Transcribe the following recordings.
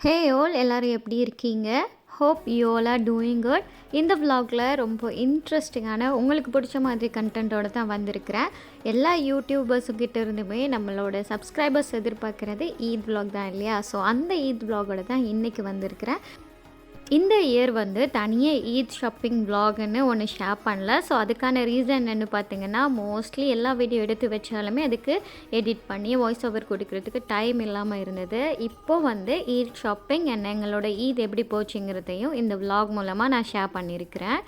Hey all எல்லாரும் எப்படி இருக்கீங்க? Hope you all are doing good. இந்த vlogல ரொம்ப இன்ட்ரெஸ்டிங்கான உங்களுக்கு பிடிச்ச மாதிரி கண்டென்ட்டோட தான் வந்திருக்கிறேன். எல்லா யூடியூபர்ஸுக்கிட்ட இருந்துமே நம்மளோட சப்ஸ்கிரைபர்ஸ் எதிர்பார்க்குறது ஈத் vlog தான் இல்லையா? ஸோ அந்த ஈத் vlogோட தான் இன்றைக்கி வந்திருக்கிறேன். இந்த இயர் வந்து தனியாக ஈத் ஷாப்பிங் vlogன்னு ஒன்று ஷேர் பண்ணல. ஸோ அதுக்கான ரீசன் என்னென்னு பார்த்தீங்கன்னா, மோஸ்ட்லி எல்லா வீடியோ எடுத்து வச்சாலுமே அதுக்கு எடிட் பண்ணி வாய்ஸ் ஓவர் கொடுக்கறதுக்கு டைம் இல்லாமல் இருந்தது. இப்போது வந்து ஈத் ஷாப்பிங் அண்ட் எங்களோட ஈத் எப்படி போச்சுங்கிறதையும் இந்த vlog மூலமாக நான் ஷேர் பண்ணியிருக்கிறேன்.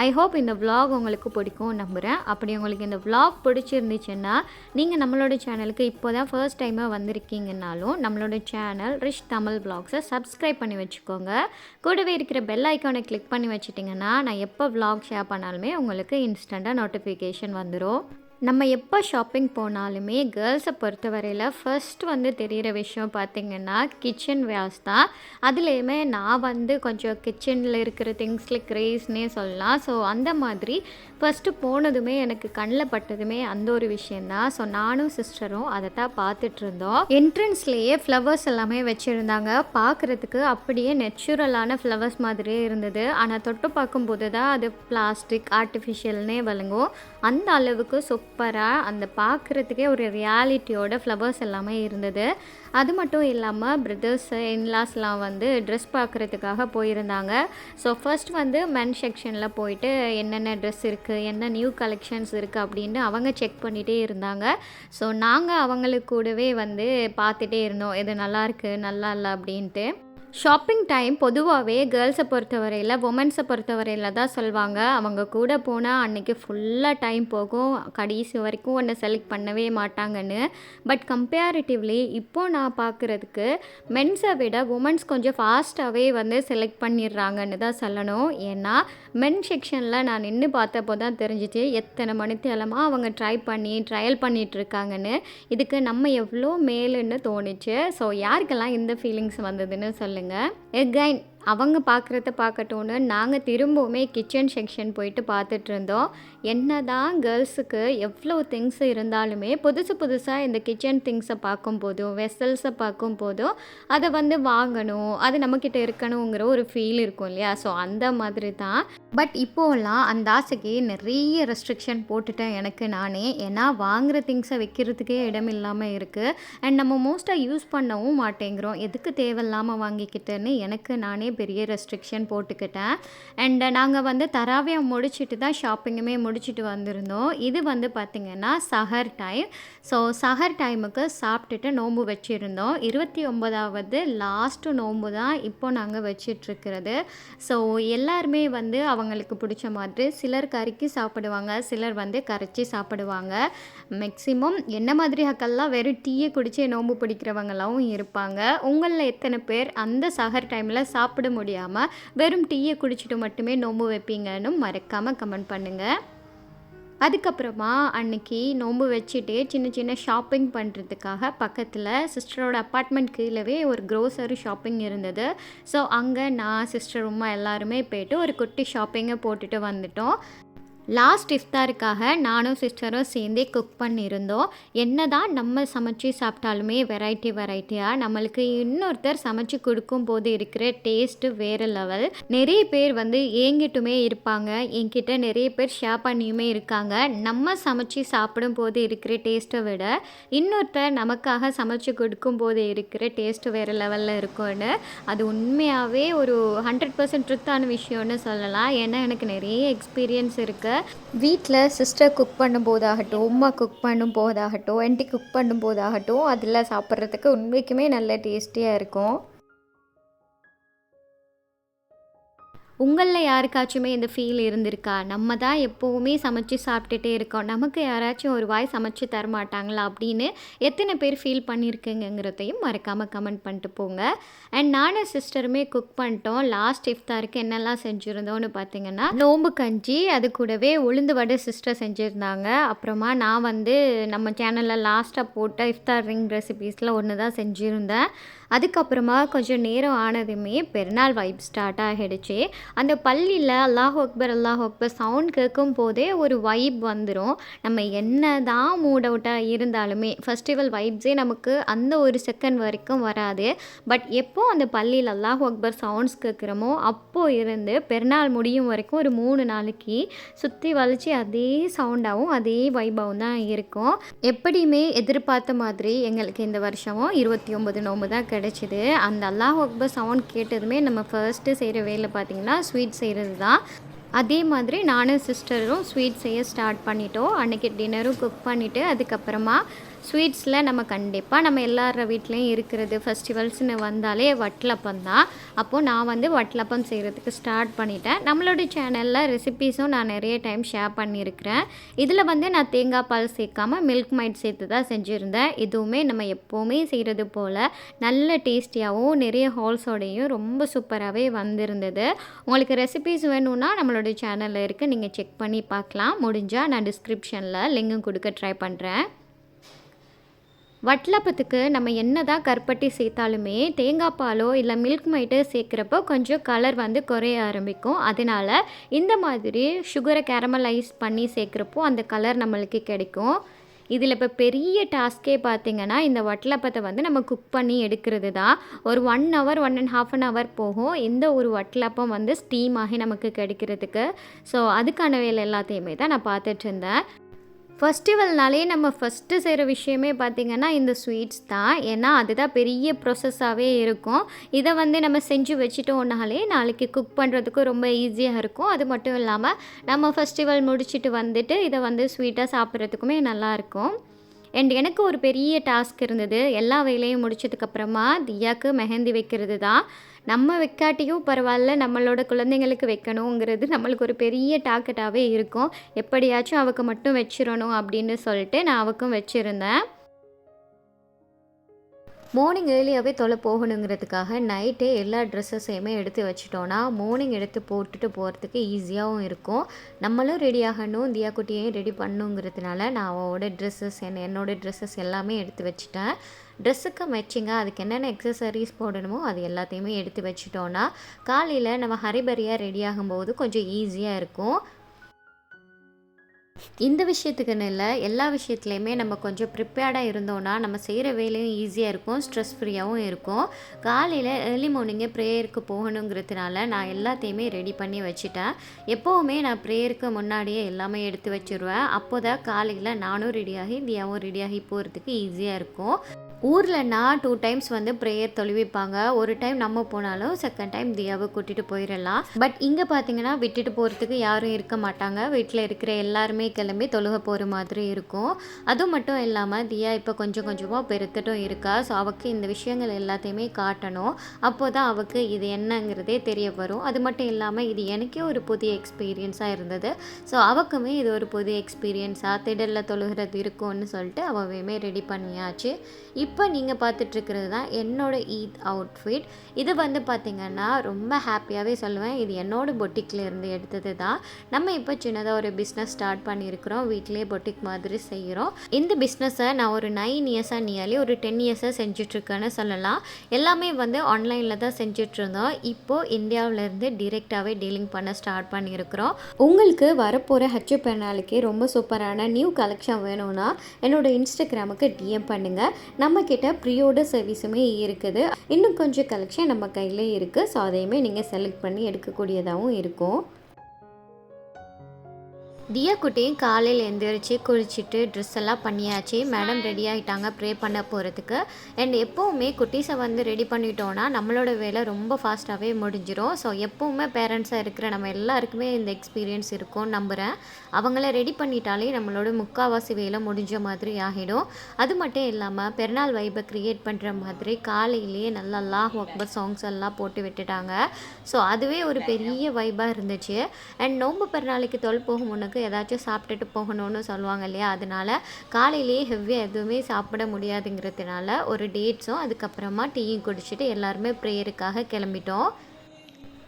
ஐ ஹோப் இந்த vlog உங்களுக்கு பிடிக்கும் நம்புகிறேன். அப்படி உங்களுக்கு இந்த vlog பிடிச்சிருந்துச்சுன்னா, நீங்கள் நம்மளோட சேனலுக்கு இப்போ தான் ஃபர்ஸ்ட் டைமாக வந்திருக்கீங்கன்னாலும் நம்மளோட சேனல் ரிஷ் தமிழ் vlogsஸை சப்ஸ்கிரைப் பண்ணி வச்சுக்கோங்க. கூடவே இருக்கிற பெல் ஐக்கானை கிளிக் பண்ணி வச்சிட்டிங்கன்னா நான் எப்போ vlog ஷேர் பண்ணாலுமே உங்களுக்கு இன்ஸ்டண்ட்டாக நோட்டிஃபிகேஷன் வந்துடும். நம்ம எப்போ ஷாப்பிங் போனாலுமே கேர்ள்ஸை பொறுத்தவரையில் ஃபர்ஸ்ட் வந்து தெரிகிற விஷயம் பார்த்திங்கன்னா கிச்சன் வேர்ஸ் தான். அதுலேயுமே நான் வந்து கொஞ்சம் கிச்சனில் இருக்கிற திங்ஸில் க்ரேஸ்னே சொல்லலாம். ஸோ அந்த மாதிரி ஃபஸ்ட்டு போனதுமே எனக்கு கண்ணில் பட்டதுமே அந்த ஒரு விஷயந்தான். ஸோ நானும் சிஸ்டரும் அதை தான் பார்த்துட்ருந்தோம். என்ட்ரன்ஸ்லேயே ஃப்ளவர்ஸ் எல்லாமே வச்சுருந்தாங்க. பார்க்குறதுக்கு அப்படியே நெச்சுரலான ஃப்ளவர்ஸ் மாதிரியே இருந்தது. ஆனால் தொட்டு பார்க்கும்போது தான் அது பிளாஸ்டிக் ஆர்டிஃபிஷியல்னே விளங்கும். அந்த அளவுக்கு சூப்பராக அந்த பார்க்குறதுக்கே ஒரு ரியாலிட்டியோட ஃப்ளவர்ஸ் எல்லாமே இருந்தது. அது மட்டும் இல்லாமல் பிரதர்ஸ் இன்லாஸ்லாம் வந்து ட்ரெஸ் பார்க்குறதுக்காக போயிருந்தாங்க. ஸோ ஃபர்ஸ்ட் வந்து மென் செக்ஷனில் போயிட்டு என்னென்ன ட்ரெஸ் இருக்குது, என்ன நியூ கலெக்ஷன்ஸ் இருக்குது அப்படின்னு அவங்க செக் பண்ணிகிட்டே இருந்தாங்க. ஸோ நாங்கள் அவங்களுக்கு கூடவே வந்து பார்த்துட்டே இருந்தோம், எது நல்லாயிருக்கு நல்லா இல்லை அப்படின்ட்டு. ஷாப்பிங் டைம் பொதுவாகவே கேர்ள்ஸை பொறுத்தவரையில் உமன்ஸை பொறுத்தவரையில் தான் சொல்லுவாங்க, அவங்க கூட போனால் அன்றைக்கி ஃபுல்லாக டைம் போகும், கடைசி வரைக்கும் ஒன்று செலக்ட் பண்ணவே மாட்டாங்கன்னு. பட் கம்பேரிட்டிவ்லி இப்போது நான் பார்க்குறதுக்கு மென்ஸை விட உமன்ஸ் கொஞ்சம் ஃபாஸ்ட்டாகவே வந்து செலக்ட் பண்ணிடுறாங்கன்னு தான் சொல்லணும். ஏன்னா மென் செக்ஷனில் நான் நின்று பார்த்தப்போ தான் தெரிஞ்சிச்சு எத்தனை மணித்தேலமாக அவங்க ட்ரையல் பண்ணிகிட்ருக்காங்கன்னு. இதுக்கு நம்ம எவ்வளோ மேலுன்னு தோணுச்சு. ஸோ யாருக்கெல்லாம் இந்த ஃபீலிங்ஸ் வந்ததுன்னு சொல்லுங்கள். எகைன் அவங்க பார்க்குறத பார்க்கட்டும்னு நாங்கள் திரும்பவுமே கிச்சன் செக்ஷன் போயிட்டு பார்த்துட்டு இருந்தோம். என்ன தான் கேர்ள்ஸுக்கு எவ்வளோ திங்ஸ் இருந்தாலுமே புதுசாக இந்த கிச்சன் திங்ஸை பார்க்கும்போதும் வெசல்ஸை பார்க்கும்போதும் அதை வந்து வாங்கணும், அது நம்மக்கிட்ட இருக்கணுங்கிற ஒரு ஃபீல் இருக்கும் இல்லையா? ஸோ அந்த மாதிரி தான். பட் இப்போலாம் அந்த ஆசைக்கு நிறைய ரெஸ்ட்ரிக்ஷன் போட்டுட்டேன் எனக்கு நானே. ஏன்னா வாங்குகிற திங்ஸை வைக்கிறதுக்கே இடம் இல்லாமல் இருக்குது. அண்ட் நம்ம மோஸ்ட்டாக யூஸ் பண்ணவும் மாட்டேங்கிறோம். எதுக்கு தேவையில்லாமல் வாங்கிக்கிட்டேன்னு எனக்கு நானே பெரிய ரெஸ்ட்ரிக்ஷன் போட்டுக்கிட்டேன். அண்ட் நாங்கள் வந்து தராவியா முடிச்சுட்டு தான் ஷாப்பிங்குமே முடிச்சுட்டு வந்திருந்தோம். இது வந்து பார்த்திங்கன்னா சஹர் டைம். ஸோ சஹர் டைமுக்கு சாப்பிட்டுட்டு நோன்பு வச்சுருந்தோம். 29வது லாஸ்ட்டு நோன்பு தான் இப்போ நாங்கள் வச்சிட்ருக்கிறது. ஸோ எல்லாருமே வந்து அவங்களுக்கு பிடிச்ச மாதிரி சிலர் கறிக்கு சாப்பிடுவாங்க, சிலர் வந்து கரைச்சி சாப்பிடுவாங்க. மேக்ஸிமம் என்ன மாதிரி ஹக்கெல்லாம் வெறும் டீயை குடித்து நோன்பு பிடிக்கிறவங்களாவும் இருப்பாங்க. உங்களில் எத்தனை பேர் அந்த சஹர் டைமில் சாப்பிட முடியாமல் வெறும் டீயை குடிச்சிட்டு மட்டுமே நோன்பு வைப்பீங்கன்னு மறக்காமல் கமெண்ட் பண்ணுங்கள். அதுக்கப்புறமா அன்னைக்கு நோன்பு வச்சுட்டு சின்ன ஷாப்பிங் பண்ணுறதுக்காக பக்கத்தில் சிஸ்டரோட அப்பார்ட்மெண்ட் கீழவே ஒரு க்ரோசரி ஷாப்பிங் இருந்தது. ஸோ அங்கே நான் சிஸ்டர் உமா எல்லாருமே போய்ட்டு ஒரு குட்டி ஷாப்பிங்கை போட்டுட்டு வந்துட்டோம். லாஸ்ட் இஃப்தாருக்காக நானும் சிஸ்டரும் சேர்ந்தே குக் பண்ணியிருந்தோம். என்ன தான் நம்ம சமைச்சு சாப்பிட்டாலுமே வெரைட்டியாக நம்மளுக்கு இன்னொருத்தர் சமைச்சு கொடுக்கும்போது இருக்கிற டேஸ்ட்டு வேறு லெவல். நிறைய பேர் வந்து என்கிட்டமே இருப்பாங்க, என்கிட்ட நிறைய பேர் ஷேர் பண்ணியுமே இருக்காங்க. நம்ம சமைச்சு சாப்பிடும்போது இருக்கிற டேஸ்ட்டை விட இன்னொருத்தர் நமக்காக சமைச்சு கொடுக்கும்போது இருக்கிற டேஸ்ட்டு வேறு லெவலில் இருக்கும்னு அது உண்மையாகவே ஒரு 100% ட்ருத்தான விஷயம்னு சொல்லலாம். ஏன்னா எனக்கு நிறைய எக்ஸ்பீரியன்ஸ் இருக்குது. வீட்டில் சிஸ்டர் குக் பண்ணும்போதாகட்டும், உமா குக் பண்ணும்போதாகட்டும், ஆன்ட்டி குக் பண்ணும்போதாகட்டும் அதில் சாப்பிட்றதுக்கு உண்மைக்குமே நல்ல டேஸ்டியாக இருக்கும். உங்களில் யாருக்காச்சுமே இந்த ஃபீல் இருந்திருக்கா? நம்ம தான் எப்போவுமே சமைச்சு சாப்பிட்டுட்டே இருக்கோம், நமக்கு யாராச்சும் ஒரு வாய் சமைச்சு தரமாட்டாங்களா அப்படின்னு எத்தனை பேர் ஃபீல் பண்ணியிருக்குங்கிறதையும் மறக்காமல் கமெண்ட் பண்ணிட்டு போங்க. அண்ட் நானும் சிஸ்டருமே குக் பண்ணிட்டோம். லாஸ்ட் இஃப்தாருக்கு என்னெல்லாம் செஞ்சுருந்தோன்னு பார்த்தீங்கன்னா நோம்பு கஞ்சி, அது கூடவே உளுந்து வடை சிஸ்டர் செஞ்சுருந்தாங்க. அப்புறமா நான் வந்து நம்ம சேனலில் லாஸ்ட்டாக போட்ட இஃப்தார் ரிங் ரெசிபீஸில் ஒன்று தான் செஞ்சுருந்தேன். அதுக்கப்புறமா கொஞ்சம் நேரம் ஆனதுமே பெருநாள் வைப் ஸ்டார்ட் ஆகிடுச்சு. அந்த பள்ளியில் அல்லாஹ் அக்பர் சவுண்ட் கேட்கும் போதே ஒரு வைப் வந்துடும். நம்ம என்ன தான் மூட் அவுட்டாக இருந்தாலுமே ஃபெஸ்டிவல் வைப்ஸே நமக்கு அந்த ஒரு செகண்ட் வரைக்கும் வராது. பட் எப்போ அந்த பள்ளியில் அல்லாஹ் அக்பர் சவுண்ட்ஸ் கேட்குறோமோ அப்போது இருந்து பெருநாள் முடியும் வரைக்கும் ஒரு 3 நாளைக்கு சுற்றி வளைச்சி அதே சவுண்டாகவும் அதே வைபாகவும் தான் இருக்கும். எப்படியுமே எதிர்பார்த்த மாதிரி எங்களுக்கு இந்த வருஷமும் 29 நோம்பு தான் கிடச்சிது. அந்த அல்லாஹ் அக்பர் சவுண்ட் கேட்டதுமே நம்ம ஃபர்ஸ்ட்டு செய்கிற வேலை பார்த்திங்கன்னா ஸ்வீட் செய்கிறது தான். அதே மாதிரி நானும் சிஸ்டரும் ஸ்வீட் செய்ய ஸ்டார்ட் பண்ணிட்டோம். அன்றைக்கி டின்னரும் குக் பண்ணிவிட்டு அதுக்கப்புறமா ஸ்வீட்ஸில் நம்ம கண்டிப்பாக நம்ம எல்லார வீட்லேயும் இருக்கிறது ஃபெஸ்டிவல்ஸ்னு வந்தாலே வட்டலப்பம் தான். அப்போது நான் வந்து வட்டலப்பம் செய்கிறதுக்கு ஸ்டார்ட் பண்ணிட்டேன். நம்மளோட சேனலில் ரெசிபீஸும் நான் நிறைய டைம் ஷேர் பண்ணியிருக்கிறேன். இதில் வந்து நான் தேங்காய் பால் சேர்க்காமல் மில்க் மைட் சேர்த்து தான் செஞ்சுருந்தேன். இதுவுமே நம்ம எப்போவுமே செய்கிறது போல் நல்ல டேஸ்டியாகவும் நிறைய ஹோல்ஸோடையும் ரொம்ப சூப்பராகவே வந்திருந்தது. உங்களுக்கு ரெசிபீஸ் வேணும்னா நம்மளோட சேனலில் இருக்குது, நீங்கள் செக் பண்ணி பார்க்கலாம். முடிஞ்சால் நான் டிஸ்கிரிப்ஷனில் லிங்கும் கொடுக்க ட்ரை பண்ணுறேன். வட்டலப்பத்துக்கு நம்ம என்ன தான் கருப்பட்டி சேர்த்தாலுமே தேங்காய் பாலோ இல்லை மில்க் மைட்டோ சேர்க்குறப்போ கொஞ்சம் கலர் வந்து குறைய ஆரம்பிக்கும். அதனால் இந்த மாதிரி சுகரை கேரமலைஸ் பண்ணி சேர்க்குறப்போ அந்த கலர் நம்மளுக்கு கிடைக்கும். இதில் இப்போ பெரிய டாஸ்கே பார்த்திங்கன்னா இந்த வட்டலப்பத்தை வந்து நம்ம குக் பண்ணி எடுக்கிறது தான். ஒரு 1 hour 1.5 hour போகும் இந்த ஒரு வட்டலப்பம் வந்து ஸ்டீம் ஆகி நமக்கு கிடைக்கிறதுக்கு. ஸோ அதுக்கான வேலை எல்லாத்தையுமே தான் நான் பார்த்துட்டு இருந்தேன். ஃபெஸ்டிவல்னாலே நம்ம ஃபஸ்ட்டு செய்கிற விஷயமே பார்த்திங்கன்னா இந்த ஸ்வீட்ஸ் தான். ஏன்னா அதுதான் பெரிய ப்ராசஸாகவே இருக்கும். இதை வந்து நம்ம செஞ்சு வச்சுட்டோம்னாலே நாளைக்கு குக் பண்ணுறதுக்கு ரொம்ப ஈஸியாக இருக்கும். அது மட்டும் இல்லாமல் நம்ம ஃபெஸ்டிவல் முடிச்சுட்டு வந்துட்டு இதை வந்து ஸ்வீட்டாக சாப்பிட்றதுக்குமே நல்லாயிருக்கும். அண்ட் எனக்கு ஒரு பெரிய டாஸ்க் இருந்தது. எல்லா வேலையும் முடிச்சதுக்கப்புறமா தியாக்கு மெஹந்தி வைக்கிறது தான். நம்ம வைக்காட்டியும் பரவாயில்ல, நம்மளோட குழந்தைங்களுக்கு வைக்கணுங்கிறது நம்மளுக்கு ஒரு பெரிய டார்கெட்டாகவே இருக்கும். எப்படியாச்சும் அவൾക്ക് மட்டும் வச்சிடணும் அப்படின்னு சொல்லிட்டு நான் அவளுக்கும் வச்சுருந்தேன். மார்னிங் ஏர்லியாகவே தொலை போகணுங்கிறதுக்காக நைட்டே எல்லா ட்ரெஸ்ஸஸையுமே எடுத்து வச்சிட்டோன்னா மார்னிங் எடுத்து போட்டுட்டு போகிறதுக்கு ஈஸியாகவும் இருக்கும். நம்மளும் ரெடி ஆகணும், தியா குட்டியையும் ரெடி பண்ணுங்கிறதுனால நான் அவளோட ட்ரெஸ்ஸஸ் என்னோடய ட்ரெஸ்ஸஸ் எல்லாமே எடுத்து வச்சுட்டேன். ட்ரெஸ்ஸுக்கு மேட்சிங்காக அதுக்கு என்னென்ன எக்ஸசரிஸ் போடணுமோ அது எல்லாத்தையுமே எடுத்து வச்சிட்டோன்னா காலையில் நம்ம ஹரிபரியாக ரெடி ஆகும்போது கொஞ்சம் ஈஸியாக இருக்கும். இந்த விஷயத்துக்குன்னு இல்லை, எல்லா விஷயத்துலையுமே நம்ம கொஞ்சம் ப்ரிப்பேர்டாக இருந்தோன்னா நம்ம செய்கிற வேலையும் ஈஸியாக இருக்கும், ஸ்ட்ரெஸ் ஃப்ரீயாகவும் இருக்கும். காலையில் ஏர்லி மார்னிங்கே ப்ரேயருக்கு போகணுங்கிறதுனால நான் எல்லாத்தையுமே ரெடி பண்ணி வச்சுட்டேன். எப்போவுமே நான் ப்ரேயருக்கு முன்னாடியே எல்லாமே எடுத்து வச்சுருவேன். அப்போ தான் காலையில் நானும் ரெடியாகி தியாவும் ரெடியாகி போகிறதுக்கு ஈஸியாக இருக்கும். ஊரில்னா 2 times வந்து ப்ரேயர் தொழுவிப்பாங்க. ஒரு டைம் நம்ம போனாலும் செகண்ட் டைம் தியாவை கூட்டிகிட்டு போயிடலாம். பட் இங்கே பார்த்தீங்கன்னா விட்டுட்டு போகிறதுக்கு யாரும் இருக்க மாட்டாங்க. வீட்டில் இருக்கிற எல்லாருமே கிளம்பி தொழுக போகிற மாதிரி இருக்கும். அதுவும் மட்டும் இல்லாமல் தியா இப்போ கொஞ்சம் கொஞ்சமாக பெருத்துட்டும் இருக்கா. ஸோ அவளுக்கு இந்த விஷயங்கள் எல்லாத்தையுமே காட்டணும். அப்போ தான் அவளுக்கு இது என்னங்கிறதே தெரிய வரும். அது மட்டும் இல்லாமல் இது எனக்கே ஒரு புதிய எக்ஸ்பீரியன்ஸாக இருந்தது. ஸோ அவளுக்குமே இது ஒரு புதிய எக்ஸ்பீரியன்ஸாக திடலில் தொழுகிறது இருக்கும்னு சொல்லிட்டு அவளையுமே ரெடி பண்ணியாச்சு. இப்போ நீங்கள் பார்த்துட்ருக்கிறது தான் என்னோடய ஈத் அவுட்ஃபிட். இது வந்து பார்த்திங்கன்னா ரொம்ப ஹாப்பியாகவே சொல்லுவேன். இது என்னோடய பொட்டிக்கில் இருந்து எடுத்தது தான். நம்ம இப்போ சின்னதாக ஒரு பிஸ்னஸ் ஸ்டார்ட் பண்ணியிருக்கிறோம். வீட்டிலே பொட்டிக் மாதிரி செய்கிறோம். இந்த பிஸ்னஸை நான் ஒரு 9 இயர்ஸாக நியர்லி ஒரு 10 இயர்ஸாக செஞ்சிட்ருக்கேன்னு சொல்லலாம். எல்லாமே வந்து ஆன்லைனில் தான் செஞ்சிட்ருந்தோம். இப்போது இந்தியாவிலேருந்து டிரெக்டாகவே டீலிங் பண்ண ஸ்டார்ட் பண்ணியிருக்கிறோம். உங்களுக்கு வரப்போகிற ஹச்சு பெருநாளுக்கே ரொம்ப சூப்பரான நியூ கலெக்ஷன் வேணும்னா என்னோடய இன்ஸ்டாகிராமுக்கு டிஎம் பண்ணுங்கள். நம்மக்கிட்ட ப்ரீஆர்டர் சர்வீஸுமே இருக்குது. இன்னும் கொஞ்சம் கலெக்ஷன் நம்ம கையில் இருக்குது. ஸோ அதையுமே நீங்கள் செலக்ட் பண்ணி எடுக்கக்கூடியதாகவும் இருக்கும். தியா குட்டியும் காலையில் எழுந்திரிச்சு குளிச்சுட்டு ட்ரெஸ் எல்லாம் பண்ணியாச்சு. மேடம் ரெடி ஆகிட்டாங்க ப்ரே பண்ண போகிறதுக்கு. அண்ட் எப்போவுமே குட்டீஸை வந்து ரெடி பண்ணிட்டோன்னா நம்மளோட வேலை ரொம்ப ஃபாஸ்ட்டாகவே முடிஞ்சிடும். ஸோ எப்போவுமே பேரண்ட்ஸாக இருக்கிற நம்ம எல்லாருக்குமே இந்த எக்ஸ்பீரியன்ஸ் இருக்கும்னு நம்புகிறேன். அவங்கள ரெடி பண்ணிட்டாலே நம்மளோட முக்கால்வாசி வேலை முடிஞ்ச மாதிரி ஆகிடும். அது மட்டும் இல்லாமல் பெருநாள் வைபை க்ரியேட் பண்ணுற மாதிரி காலையிலேயே நல்லா அல்லாஹ் அக்பர் சாங்ஸ் எல்லாம் போட்டு விட்டுட்டாங்க. ஸோ அதுவே ஒரு பெரிய வைபாக இருந்துச்சு. அண்ட் நோன்பு பெருநாளைக்கு தொல் போகும் முன்னுக்கு ஏதாச்சும் சாப்பிட்டுட்டு போகணும்னு சொல்லுவாங்க இல்லையா, அதனால காலையிலேயே ஹெவியாக எதுவுமே சாப்பிட முடியாதுங்கிறதுனால ஒரு டேட்ஸும் அதுக்கப்புறமா டீயும் குடிச்சிட்டு எல்லாருமே ப்ரேயருக்காக கிளம்பிட்டோம்.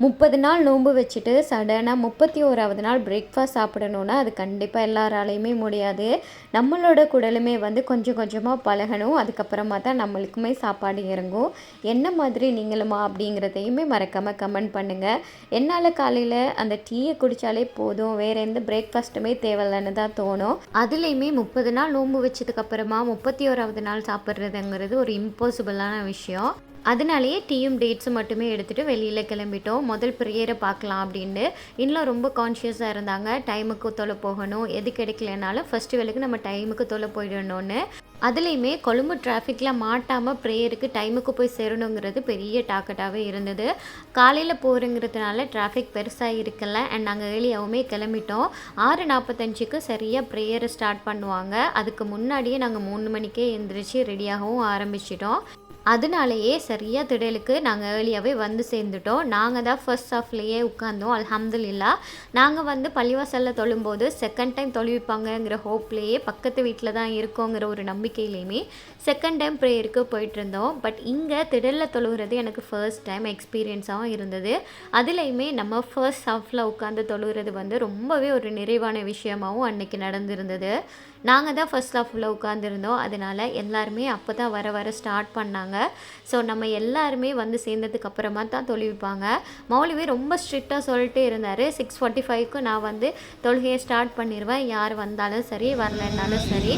30 நாள் நோன்பு வச்சுட்டு சடனாக 31வது நாள் பிரேக்ஃபாஸ்ட் சாப்பிடணுன்னா அது கண்டிப்பாக எல்லாராலையுமே முடியாது. நம்மளோட குடலுமே வந்து கொஞ்சம் கொஞ்சமாக பழகணும். அதுக்கப்புறமா தான் நம்மளுக்குமே சாப்பாடு இறங்கும். என்ன மாதிரி நீங்களுமா அப்படிங்கிறதையுமே மறக்காமல் கமெண்ட் பண்ணுங்கள். என்னால் காலையில் அந்த டீயை குடித்தாலே போதும், வேறு எந்த பிரேக்ஃபாஸ்ட்டுமே தேவையில்லைன்னு தான் தோணும். அதுலேயுமே 30 நாள் நோன்பு வச்சதுக்கப்புறமா 31வது நாள் சாப்பிட்றதுங்கிறது ஒரு இம்பாசிபிளான விஷயம். அதனாலேயே டீயும் டேட்ஸும் மட்டுமே எடுத்துகிட்டு வெளியில் கிளம்பிட்டோம். முதல் ப்ரேயரை பார்க்கலாம் அப்படின்ட்டு. இன்னும் ரொம்ப கான்ஷியஸாக இருந்தாங்க. டைமுக்கு தொலை போகணும், எது கிடைக்கலனாலும் ஃபெஸ்டிவலுக்கு நம்ம டைமுக்கு தொலை போயிடணும்னு. அதுலேயுமே கொழும்பு டிராஃபிக்கில் மாட்டாமல் ப்ரேயருக்கு டைமுக்கு போய் சேரணுங்கிறது பெரிய டார்கெட்டாகவே இருந்தது. காலையில் போகிறங்கிறதுனால டிராஃபிக் பெருசாக இருக்கல. அண்ட் நாங்கள் ஏர்லியாகவுமே கிளம்பிட்டோம். 6:45க்கு சரியாக ப்ரேயரை ஸ்டார்ட் பண்ணுவாங்க. அதுக்கு முன்னாடியே நாங்கள் 3 மணிக்கே எழுந்திரிச்சு ரெடியாகவும் ஆரம்பிச்சிட்டோம். அதனாலேயே சரியாக திடலுக்கு நாங்கள் ஏர்லியாகவே வந்து சேர்ந்துட்டோம். நாங்கள் தான் ஃபர்ஸ்ட் ஹாஃப்லேயே உட்காந்தோம். அல்ஹம்துலில்லா. நாங்கள் வந்து பள்ளிவாசலில் தொழும்போது செகண்ட் டைம் தொழுவிப்பாங்கங்கிற ஹோப்லேயே பக்கத்து வீட்டில் தான் இருக்கோங்கிற ஒரு நம்பிக்கையிலையுமே செகண்ட் டைம் ப்ரேயருக்கு போயிட்டுருந்தோம். பட் இங்கே திடலில் தொழுகிறது எனக்கு ஃபர்ஸ்ட் டைம் எக்ஸ்பீரியன்ஸாகவும் இருந்தது. அதுலேயுமே நம்ம ஃபர்ஸ்ட் ஹாஃபில் உட்காந்து தொழுகிறது வந்து ரொம்பவே ஒரு நிறைவான விஷயமாகவும் அன்றைக்கி நடந்திருந்தது. நாங்கள் தான் ஃபர்ஸ்ட் ஹாஃபில் உட்காந்துருந்தோம். அதனால் எல்லாருமே அப்போ தான் வர வர ஸ்டார்ட் பண்ணாங்க. ஸோ நம்ம எல்லாருமே வந்து சேர்ந்ததுக்கு அப்புறமா தான் தொழுவிப்பாங்க. மௌலவி ரொம்ப ஸ்ட்ரிக்டாக சொல்லிட்டு இருந்தார். 6:45க்கு நான் வந்து தொழுகையை ஸ்டார்ட் பண்ணிடுவேன், யார் வந்தாலும் சரி வரலைன்னாலும் சரி.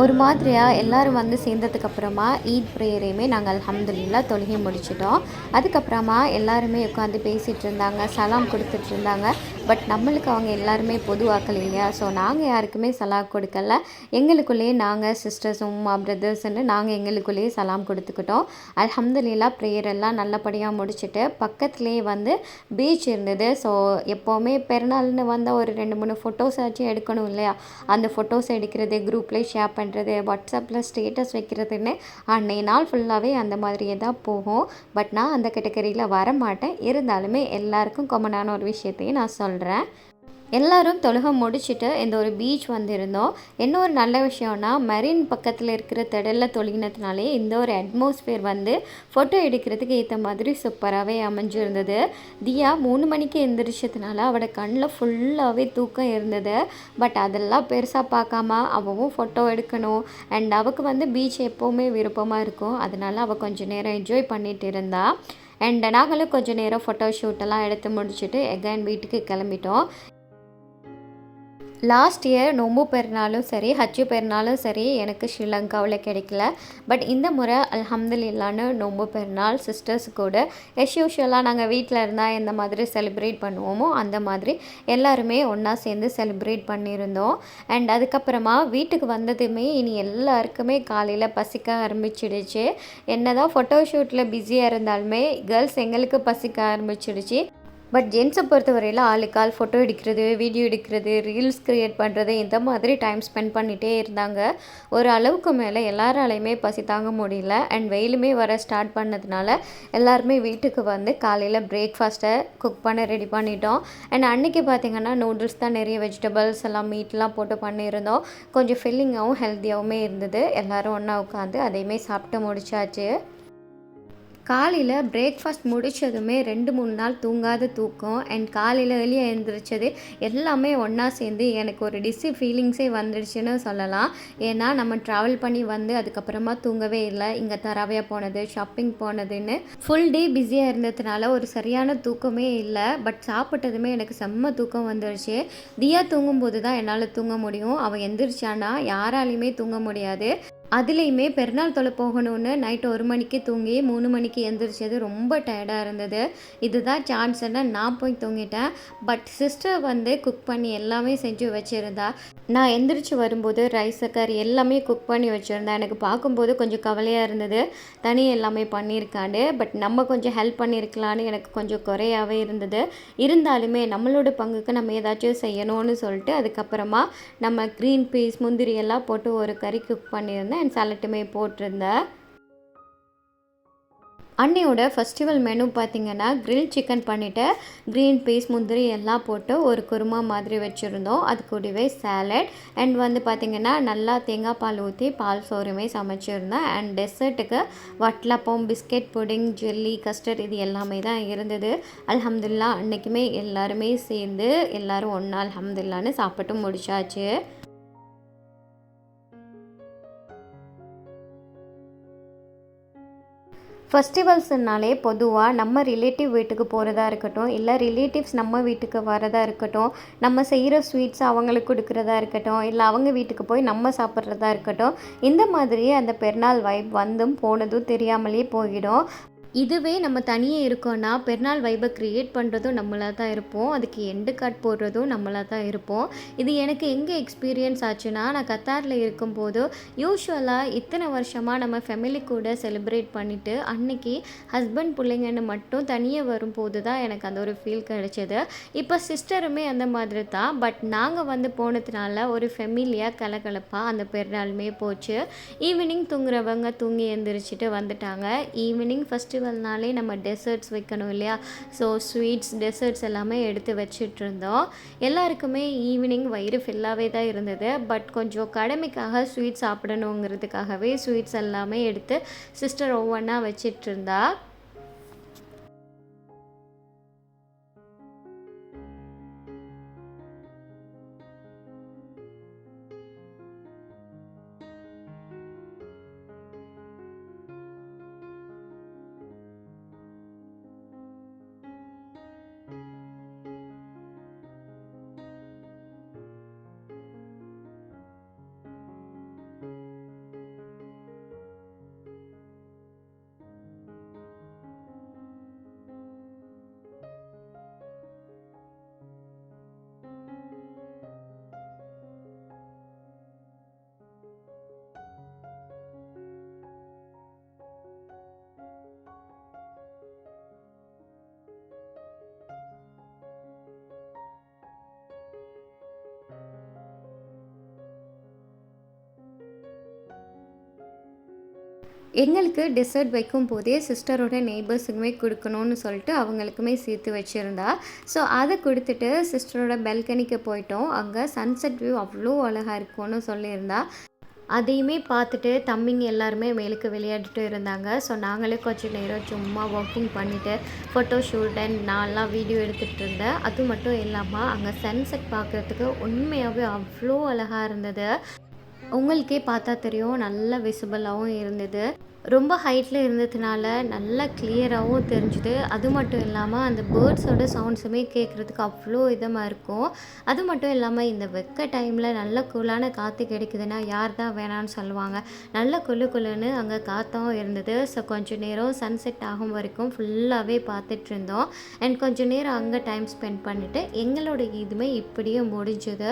ஒரு மாதிரியாக எல்லோரும் வந்து சேர்ந்ததுக்கப்புறமா ஈத் ப்ரேயரையுமே நாங்கள் அல்ஹம்துலில்லா தொழுகி முடிச்சிட்டோம். அதுக்கப்புறமா எல்லாருமே உட்காந்து பேசிகிட்டு இருந்தாங்க, சலாம் கொடுத்துட்டு இருந்தாங்க. பட் நம்மளுக்கு அவங்க எல்லாருமே பொதுவாக்கல் இல்லையா, ஸோ நாங்கள் யாருக்குமே சலாம் கொடுக்கல. எங்களுக்குள்ளேயே நாங்கள் சிஸ்டர்ஸும் பிரதர்ஸ்ன்னு நாங்கள் எங்களுக்குள்ளேயே சலாம் கொடுத்துக்கிட்டோம். அல்ஹம்துலில்லா ப்ரேயர் எல்லாம் நல்லபடியாக முடிச்சுட்டு பக்கத்துலேயே வந்து பீச் இருந்தது. ஸோ எப்போவுமே பெருநாள்னு வந்தால் ஒரு 2-3 ஃபோட்டோஸ் ஆச்சும் எடுக்கணும் இல்லையா, அந்த ஃபோட்டோஸ் எடுக்கிறது, குரூப்லேயே ஷேர் பண்ணுறது, வாட்ஸ்அப்பில் ஸ்டேட்டஸ் வைக்கிறதுன்னு அன்றைய நாள் ஃபுல்லாகவே அந்த மாதிரியே தான் போகும். பட் நான் அந்த கேட்டகரியில் வர மாட்டேன். இருந்தாலுமே எல்லாருக்கும் காமனான ஒரு விஷயத்தையும் நான் சொல்கிறேன். எல்லோரும் தொழுகை முடிச்சுட்டு இந்த ஒரு பீச் வந்திருந்தோம். என்ன ஒரு நல்ல விஷயம்னா, மெரின் பக்கத்தில் இருக்கிற திடலில் தொழுகினதுனாலே இந்த ஒரு அட்மாஸ்ஃபியர் வந்து ஃபோட்டோ எடுக்கிறதுக்கு ஏற்ற மாதிரி சூப்பராகவே அமைஞ்சிருந்தது. தியா 3 மணிக்கு எழுந்திரிச்சதுனால அவளோட கண்ணில் ஃபுல்லாகவே தூக்கம் இருந்தது. பட் அதெல்லாம் பெருசாக பார்க்காம அவவும் ஃபோட்டோ எடுக்கணும். அண்ட் அவளுக்கு வந்து பீச் எப்போவுமே விருப்பமாக இருக்கும். அதனால் அவள் கொஞ்சம் நேரம் என்ஜாய் பண்ணிகிட்டு இருந்தா. அண்ட் நாங்களும் கொஞ்சம் நேரம் ஃபோட்டோ ஷூட்டெல்லாம் எடுத்து முடிச்சுட்டு எகைன் வீட்டுக்கு கிளம்பிட்டோம். லாஸ்ட் இயர் நோம்பு பெருநாளும் சரி, ஹஜ்ஜு பெருநாளும் சரி எனக்கு ஸ்ரீலங்காவில் கிடைக்கல. பட் இந்த முறை அல்ஹம்துலில்லான்னு நோம்பு பெருநாள் சிஸ்டர்ஸ் கூட யூஷுவலாக நாங்கள் வீட்டில் இருந்தால் எந்த மாதிரி செலிப்ரேட் பண்ணுவோமோ அந்த மாதிரி எல்லாருமே ஒன்றா சேர்ந்து செலிப்ரேட் பண்ணியிருந்தோம். அண்ட் அதுக்கப்புறமா வீட்டுக்கு வந்ததுமே இனி எல்லாருக்குமே காலையில் பசிக்க ஆரம்பிச்சிடுச்சு. என்ன தான் ஃபோட்டோ ஷூட்டில் பிஸியாக இருந்தாலுமே கேர்ள்ஸ் எங்களுக்கு பசிக்க ஆரம்பிச்சிடுச்சு. பட் ஜென்ஸை பொறுத்தவரையில் ஆளுக்கால் ஃபோட்டோ எடுக்கிறது, வீடியோ எடுக்கிறது, ரீல்ஸ் க்ரியேட் பண்ணுறது, இந்த மாதிரி டைம் ஸ்பெண்ட் பண்ணிகிட்டே இருந்தாங்க. ஒரு அளவுக்கு மேலே எல்லாராலையுமே பசி தாங்க முடியல. அண்ட் வெயிலுமே வர ஸ்டார்ட் பண்ணதுனால எல்லாருமே வீட்டுக்கு வந்து காலையில் பிரேக்ஃபாஸ்ட்டை குக் பண்ண ரெடி பண்ணிட்டோம். அண்ட் அன்றைக்கி பார்த்திங்கன்னா நூடுல்ஸ் தான், நிறைய வெஜிடபிள்ஸ் எல்லாம் மீட்லாம் போட்டு பண்ணியிருந்தோம். கொஞ்சம் ஃபில்லிங்காகவும் ஹெல்த்தியாகவுமே இருந்தது. எல்லோரும் ஒன்றா உட்காந்து அதையுமே சாப்பிட்டு முடிச்சாச்சு. காலையில் பிரேக்ஃபாஸ்ட் முடித்ததுமே 2-3 நாள் தூங்காத தூக்கம் அண்ட் காலையில் வெளியே எழுந்திரிச்சது எல்லாமே ஒன்றா சேர்ந்து எனக்கு ஒரு டிஸி ஃபீலிங்ஸே வந்துடுச்சுன்னு சொல்லலாம். ஏன்னா நம்ம ட்ராவல் பண்ணி வந்து அதுக்கப்புறமா தூங்கவே இல்லை. இங்கே தராவையாக போனது, ஷாப்பிங் போனதுன்னு ஃபுல் டே பிஸியாக இருந்ததுனால ஒரு சரியான தூக்கமே இல்லை. பட் சாப்பிட்டதுமே எனக்கு செம்ம தூக்கம் வந்துடுச்சு. தியா தூங்கும்போது தான் என்னால் தூங்க முடியும். அவள் எந்திரிச்சானா யாராலையுமே தூங்க முடியாது. அதுலேயுமே பெருநாள் தொலை போகணும்னு நைட்டு 1 மணிக்கு தூங்கி 3 மணிக்கு எந்திரிச்சது ரொம்ப டயர்டாக இருந்தது. இதுதான் சான்ஸ்ன்னு நான் போய் தூங்கிட்டேன். பட் சிஸ்டர் வந்து குக் பண்ணி எல்லாமே செஞ்சு வச்சுருந்தா. நான் எந்திரிச்சு வரும்போது ரைஸ் கறி எல்லாமே குக் பண்ணி வச்சுருந்தேன். எனக்கு பார்க்கும்போது கொஞ்சம் கவலையாக இருந்தது. தனி எல்லாமே பண்ணியிருக்காண்டு. பட் நம்ம கொஞ்சம் ஹெல்ப் பண்ணியிருக்கலான்னு எனக்கு கொஞ்சம் குறையாவே இருந்தது. இருந்தாலுமே நம்மளோட பங்குக்கு நம்ம ஏதாச்சும் செய்யணும்னு சொல்லிட்டு அதுக்கப்புறமா நம்ம க்ரீன் பீஸ் முந்திரி எல்லாம் போட்டு ஒரு கறி குக் பண்ணியிருந்தேன். அண்ட் சாலட்டுமே போட்டிருந்தேன். அன்னையோட ஃபெஸ்டிவல் மெனு பார்த்திங்கன்னா கிரில் சிக்கன் பண்ணிவிட்டு க்ரீன் பீஸ் முந்திரி எல்லாம் போட்டு ஒரு குருமா மாதிரி வச்சுருந்தோம். அது கூடவே சாலட் அண்ட் வந்து பார்த்திங்கன்னா நல்லா தேங்காய் பால் ஊற்றி பால் சோறுமே சமைச்சிருந்தேன். அண்ட் டெசர்ட்டுக்கு watalappam, biscuit, pudding, jelly, custard இது எல்லாமே தான் இருந்தது. அல்ஹம்துலில்லாஹ் அன்றைக்குமே எல்லாருமே சேர்ந்து எல்லோரும் ஒன்றா அல்ஹம்துலில்லாஹ்னு சாப்பிட்டு முடிச்சாச்சு. ஃபெஸ்டிவல்ஸ்னாலே பொதுவாக நம்ம ரிலேட்டிவ் வீட்டுக்கு போகிறதா இருக்கட்டும், இல்லை ரிலேட்டிவ்ஸ் நம்ம வீட்டுக்கு வரதா இருக்கட்டும், நம்ம செய்கிற ஸ்வீட்ஸ் அவங்களுக்கு கொடுக்குறதா இருக்கட்டும், இல்லை அவங்க வீட்டுக்கு போய் நம்ம சாப்பிட்றதா இருக்கட்டும், இந்த மாதிரியே அந்த பெருநாள் வைப் வந்தும் போனதும் தெரியாமலே போயிடும். இதுவே நம்ம தனியே இருக்கோன்னா பெருநாள் வைபை க்ரியேட் பண்ணுறதும் நம்மளாக தான் இருப்போம். அதுக்கு எண்டு கார்ட் போடுறதும் நம்மளாக தான் இருப்போம். இது எனக்கு எங்கே எக்ஸ்பீரியன்ஸ் ஆச்சுன்னா, நான் கத்தாரில் இருக்கும்போது யூஷுவலாக இத்தனை வருஷமாக நம்ம ஃபேமிலி கூட செலிப்ரேட் பண்ணிவிட்டு அன்னைக்கு ஹஸ்பண்ட் பிள்ளைங்கன்னு மட்டும் தனியாக வரும்போது தான் எனக்கு அந்த ஒரு ஃபீல் கிடைச்சது. இப்போ சிஸ்டருமே அந்த மாதிரி தான். பட் நாங்கள் வந்து போனதுனால ஒரு ஃபெமிலியாக கலகலப்பாக அந்த பெருநாளுமே போச்சு. ஈவினிங் தூங்குறவங்க தூங்கி எழுந்திரிச்சிட்டு வந்துட்டாங்க. ஈவினிங் ஃபஸ்ட்டு ஃபெஸ்டிவல்னாலே நம்ம டெசர்ட்ஸ் வைக்கணும் இல்லையா? ஸோ ஸ்வீட்ஸ், டெசர்ட்ஸ் எல்லாமே எடுத்து வச்சிட்ருந்தோம். எல்லாருக்குமே ஈவினிங் வயிறு ஃபில்லாகவே தான் இருந்தது. பட் கொஞ்சம் கடமைக்காக ஸ்வீட்ஸ் சாப்பிடணுங்கிறதுக்காகவே ஸ்வீட்ஸ் எல்லாமே எடுத்து சிஸ்டர் ஒவ்வொன்றா வச்சிட்ருந்தா. எங்களுக்கு டெசர்ட் வைக்கும் போதே சிஸ்டரோட நெய்பர்ஸுக்குமே கொடுக்கணும்னு சொல்லிட்டு அவங்களுக்குமே சேர்த்து வச்சுருந்தா. ஸோ அதை கொடுத்துட்டு சிஸ்டரோட பெல்கனிக்கு போயிட்டோம். அங்கே சன்செட் வியூ அவ்வளோ அழகாக இருக்கும்னு சொல்லியிருந்தா. அதையுமே பார்த்துட்டு தம்பிங்க எல்லாருமே மேலுக்கு விளையாடிட்டு இருந்தாங்க. ஸோ நாங்களே கொஞ்சம் நேரம் சும்மா வாக்கிங் பண்ணிவிட்டு ஃபோட்டோ ஷூட் அண்ட் நான்லாம் வீடியோ எடுத்துகிட்டு இருந்தேன். அது மட்டும் இல்லாமல் அங்கே சன்செட் பார்க்குறதுக்கு உண்மையாகவே அவ்வளோ அழகாக இருந்தது. உங்களுக்கே பார்த்தா தெரியும், நல்ல விசிபிளாகவும் இருந்தது. ரொம்ப ஹைட்டில் இருந்ததுனால நல்லா கிளியராகவும் தெரிஞ்சுது. அது மட்டும் இல்லாமல் அந்த பேர்ட்ஸோட சவுண்ட்ஸுமே கேட்குறதுக்கு அவ்வளோ இதமாக இருக்கும். அது மட்டும் இல்லாமல் இந்த வெக்க டைமில் நல்ல கூலான காற்று கிடைக்குதுன்னா யார் தான் வேணான்னு சொல்லுவாங்க. நல்ல குளுன்னு அங்கே காற்றும் இருந்தது. ஸோ கொஞ்சம் நேரம் சன்செட் ஆகும் வரைக்கும் ஃபுல்லாகவே பார்த்துட்டு இருந்தோம். அண்ட் கொஞ்சம் நேரம் அங்கே டைம் ஸ்பெண்ட் பண்ணிவிட்டு எங்களோட இதுவுமே இப்படியே முடிஞ்சுது.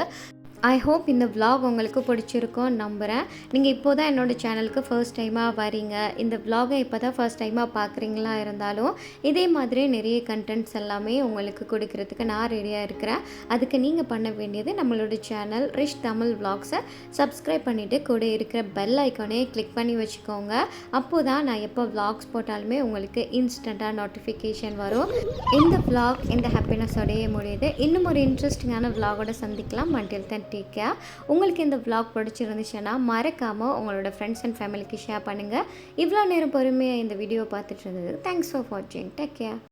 ஐ ஹோப் இந்த விலாக் உங்களுக்கு பிடிச்சிருக்கும்னு நம்புகிறேன். நீங்கள் இப்போ தான் என்னோடய சேனலுக்கு ஃபர்ஸ்ட் டைமாக வரீங்க, இந்த விலாகை இப்போ தான் ஃபர்ஸ்ட் டைமாக பார்க்குறீங்களா இருந்தாலும் இதே மாதிரி நிறைய கண்டென்ட்ஸ் எல்லாமே உங்களுக்கு கொடுக்கறதுக்கு நான் ரெடியாக இருக்கிறேன். அதுக்கு நீங்கள் பண்ண வேண்டியது நம்மளோட சேனல் ரிஷ் தமிழ் விலாக்ஸை சப்ஸ்கிரைப் பண்ணிவிட்டு கூட இருக்கிற பெல் ஐக்கானே கிளிக் பண்ணி வச்சுக்கோங்க. அப்போது தான் நான் எப்போ விலாக்ஸ் போட்டாலுமே உங்களுக்கு இன்ஸ்டண்ட்டாக நோட்டிஃபிகேஷன் வரும். இந்த விலாக் இந்த ஹாப்பினஸோடையே முடியுது. இன்னும் ஒரு இன்ட்ரெஸ்டிங்கான விலாகோட சந்திக்கலாம். Until then take care. உங்களுக்கு இந்த vlog பிடிச்சிருந்துச்சுன்னா மறக்காமல் உங்களோட ஃப்ரெண்ட்ஸ் அண்ட் ஃபேமிலிக்கு ஷேர் பண்ணுங்கள். இவ்வளோ நேரம் பொறுமையாக இந்த வீடியோ பார்த்துட்டு இருந்தது தேங்க்ஸ் ஃபார் வாட்சிங். Take care.